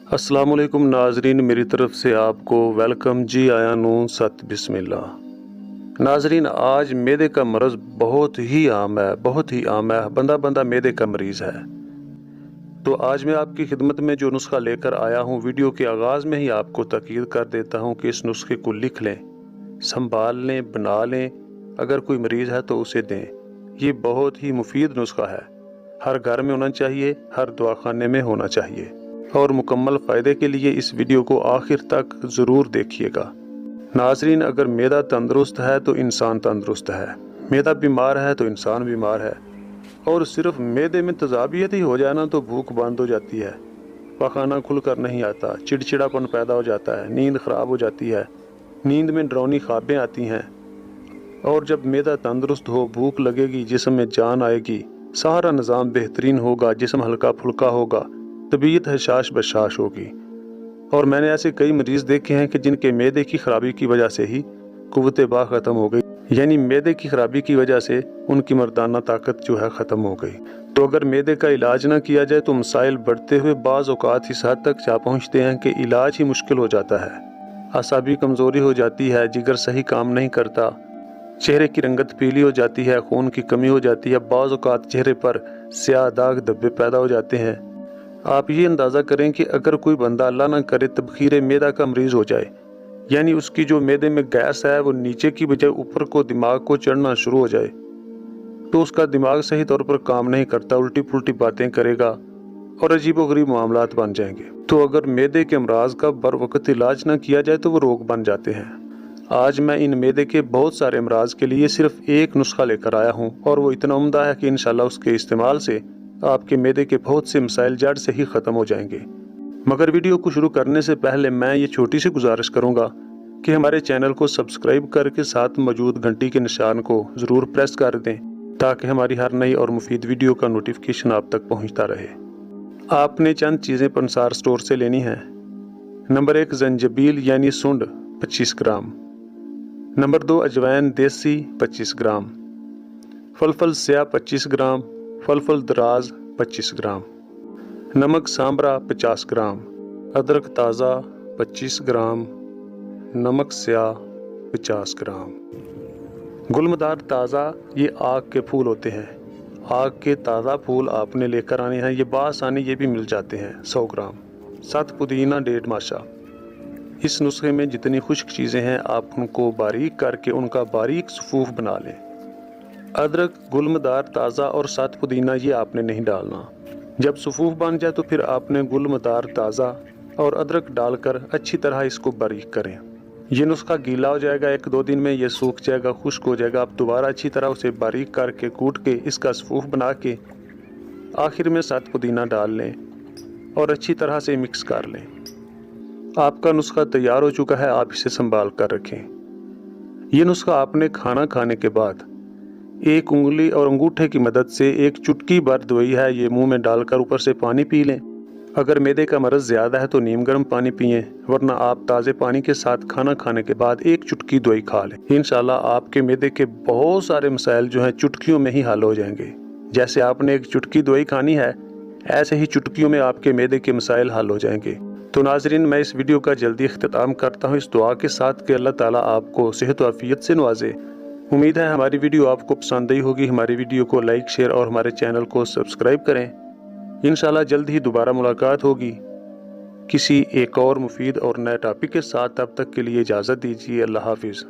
अस्सलाम वालेकुम नाजरीन, मेरी तरफ से आपको वेलकम। जी आया नून सत बिस्मिल्लाह। नाजरीन, आज मैदे का मरज़ बहुत ही आम है, बंदा बंदा मैदे का मरीज़ है। तो आज मैं आपकी खिदमत में जो नुस्खा लेकर आया हूँ, वीडियो के आगाज़ में ही आपको ताकीद कर देता हूँ कि इस नुस्खे को लिख लें, संभाल लें, बना लें। अगर कोई मरीज़ है तो उसे दें। ये बहुत ही मुफीद नुस्खा है, हर घर में होना चाहिए, हर दवाखाने में होना चाहिए। और मुकम्मल फ़ायदे के लिए इस वीडियो को आखिर तक ज़रूर देखिएगा। नाजरीन, अगर मैदा तंदुरुस्त है तो इंसान तंदुरुस्त है, मैदा बीमार है तो इंसान बीमार है। और सिर्फ मैदे में तजाबियत ही हो जाए ना तो भूख बंद हो जाती है, पखाना खुलकर नहीं आता, चिड़चिड़ापन पैदा हो जाता है, नींद ख़राब हो जाती है, नींद में डरावनी ख्वाबें आती हैं। और जब मैदा तंदुरुस्त हो, भूख लगेगी, जिस्म में जान आएगी, सारा निज़ाम बेहतरीन होगा, जिस्म हल्का फुल्का होगा, तबीयत हशाश बशाश होगी। और मैंने ऐसे कई मरीज़ देखे हैं कि जिनके मैदे की खराबी की वजह से ही कुव्वत बा ख़त्म हो गई, यानी मैदे की खराबी की वजह से उनकी मर्दाना ताकत जो है ख़त्म हो गई। तो अगर मैदे का इलाज ना किया जाए तो मसाइल बढ़ते हुए बाज़ औक़ात इस हद तक जा पहुँचते हैं कि इलाज ही मुश्किल हो जाता है। असाबी कमज़ोरी हो जाती है, जिगर सही काम नहीं करता, चेहरे की रंगत पीली हो जाती है, खून की कमी हो जाती है, बाज़ औक़ात चेहरे पर स्याह दाग धब्बे पैदा हो जाते हैं। आप ये अंदाज़ा करें कि अगर कोई बंदा अल्लाह ना करे तबखीर मैदा का मरीज़ हो जाए, यानी उसकी जो मैदे में गैस है वो नीचे की बजाय ऊपर को दिमाग को चढ़ना शुरू हो जाए, तो उसका दिमाग सही तौर पर काम नहीं करता, उल्टी पुल्टी बातें करेगा और अजीबोगरीब मामलात बन जाएंगे। तो अगर मैदे के अमराज का बर वक्त इलाज ना किया जाए तो वो रोग बन जाते हैं। आज मैं इन मैदे के बहुत सारे अमराज के लिए सिर्फ एक नुस्खा लेकर आया हूँ, और वो इतना उम्दा है कि इंशाल्लाह उसके इस्तेमाल से आपके मैदे के बहुत से मसाइल जड़ से ही ख़त्म हो जाएंगे। मगर वीडियो को शुरू करने से पहले मैं ये छोटी सी गुजारिश करूँगा कि हमारे चैनल को सब्सक्राइब करके साथ मौजूद घंटी के निशान को ज़रूर प्रेस कर दें, ताकि हमारी हर नई और मुफीद वीडियो का नोटिफिकेशन आप तक पहुँचता रहे। आपने चंद चीज़ें पंसार स्टोर से लेनी हैं। नंबर 1 जंजबील यानी सुंड 25 ग्राम। नंबर 2 अजवाइन देसी 25 ग्राम। फलफल स्याह 25 ग्राम। फलफल दराज 25 ग्राम। नमक सांबरा 50 ग्राम। अदरक ताज़ा 25 ग्राम। नमक स्याह 50 ग्राम। गुलमदार ताज़ा, ये आग के फूल होते हैं, आग के ताज़ा फूल आपने लेकर आने हैं। ये बासानी ये भी मिल जाते हैं 100 ग्राम। 7 पुदीना 1.5 माशा। इस नुस्खे में जितनी खुश्क चीज़ें हैं आप उनको बारीक करके उनका बारीक सफूफ बना लें। अदरक, गुलमदार ताज़ा और 7 पुदीना ये आपने नहीं डालना। जब सफूफ बन जाए तो फिर आपने गुलमदार ताज़ा और अदरक डालकर अच्छी तरह इसको बारीक करें। ये नुस्खा गीला हो जाएगा, 1-2 दिन में ये सूख जाएगा, खुश्क हो जाएगा। आप दोबारा अच्छी तरह उसे बारीक करके कूट के इसका सफूफ बना के आखिर में 7 पुदीना डाल लें और अच्छी तरह से मिक्स कर लें। आपका नुस्खा तैयार हो चुका है, आप इसे संभाल कर रखें। ये नुस्खा आपने खाना खाने के बाद एक उंगली और अंगूठे की मदद से एक चुटकी भर दवाई है ये मुंह में डालकर ऊपर से पानी पी लें। अगर मैदे का मरज़ ज़्यादा है तो नीम गर्म पानी पिएं, वरना आप ताज़े पानी के साथ खाना खाने के बाद एक चुटकी दवाई खा लें। इंशाल्लाह आपके मैदे के बहुत सारे मसाइल जो हैं चुटकियों में ही हल हो जाएंगे। जैसे आपने एक चुटकी दवाई खानी है, ऐसे ही चुटकियों में आपके मैदे के मसाइल हल हो जाएंगे। तो नाजरीन, मैं इस वीडियो का जल्दी इख्तिताम करता हूँ इस दुआ के साथ कि अल्लाह ताला आपको सेहत और आफियत से नवाजे। उम्मीद है हमारी वीडियो आपको पसंद आई होगी। हमारी वीडियो को लाइक, शेयर और हमारे चैनल को सब्सक्राइब करें। इंशाल्लाह जल्द ही दोबारा मुलाकात होगी किसी एक और मुफीद और नए टॉपिक के साथ। तब तक के लिए इजाज़त दीजिए। अल्लाह हाफिज़।